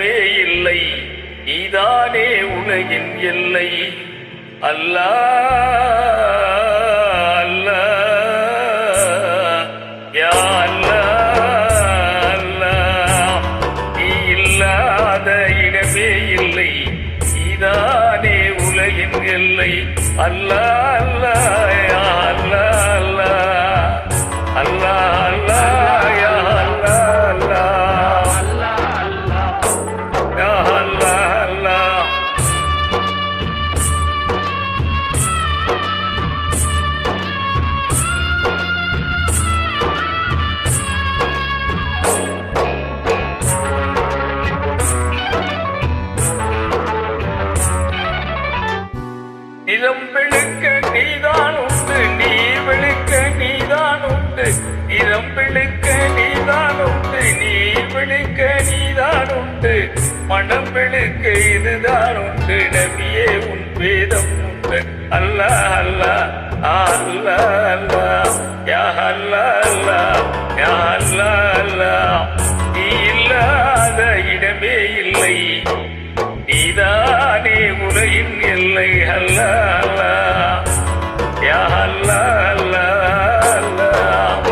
இடமே இல்லை, நீதானே உலகின் எல்லை. அல்லாஹ் அல்லாஹ் யா அல்லாஹ் அல்லாஹ், நீ இல்லாத இடமே இல்லை, நீதானே உலகின் எல்லை. அல்லாஹ் அல்லாஹ் யா அல்லாஹ் அல்லாஹ் அல்லாஹ் அல்லாஹ் யா அல்லாஹ் அல்லாஹ் யா அல்லாஹ் அல்லாஹ். நிலம் வெளுக்க நீதான் உண்டு, நீர் வெளுக்க நீதான் உண்டு. நிலம் வெளுக்க நீதான் உண்டு, நீர் வெளுக்க நீதான் உண்டு. மனம் வெளுக்க இதுதான் உண்டு, நபியே உன் வேதம் உண்டு. அல்லாஹ் அல்லாஹ் அல்லாஹ் அல்லாஹ் யா அல்லாஹ் அல்லாஹ் யா அல்லாஹ் அல்லாஹ், நீ இல்லாத இடமே இல்லை, நீதானே உலகின் எல்லை. அல்லாஹ் அல்லாஹ் யா அல்லாஹ் அல்லாஹ் அல்லாஹ்.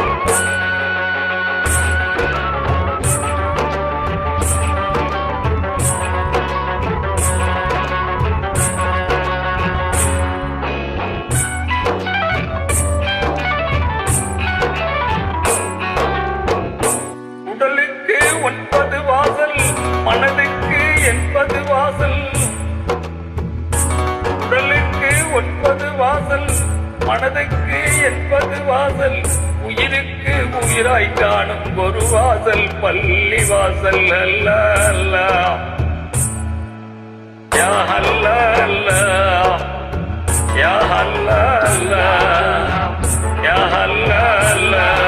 உடலுக்கு 9 வாசல், மனதுக்கு 80 வாசல். உடலுக்கு 9 வாசல், மனதுக்கு 80 வாசல். உயிருக்கு உயிராய் காணும் ஒரு வாசல், பள்ளி வாசல். அல்லாஹ் அல்லாஹ் யா அல்லாஹ் அல்லாஹ் யா அல்லாஹ் அல்லாஹ் யா அல்லாஹ் அல்லாஹ்.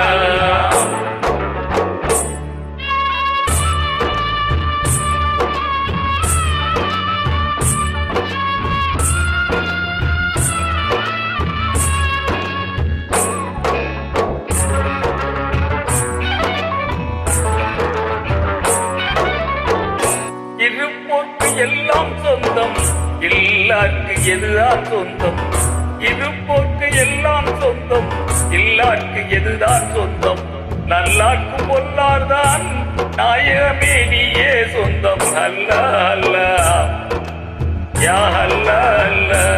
இருப்போர்க்கு எல்லாம் சொந்தம், இல்லார்க்கு எதுதான் சொந்தம். இருப்போர்க்கு எல்லாம் சொந்தம், இல்லார்க்கு எதுதான் சொந்தம். நல்லார்க்கு பொல்லார்தான் நாயகமே நீயே சொந்தம். அல்லாஹ் அல்லாஹ் யா அல்லாஹ் அல்லாஹ்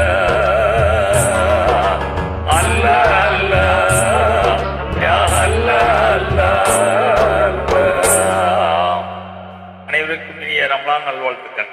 அல்லாஹ் அல்லாஹ் யா அல்லாஹ் அல்லாஹ். அனைவருக்கும் இனிய ரமலான் நல்வாழ்த்துக்கள்.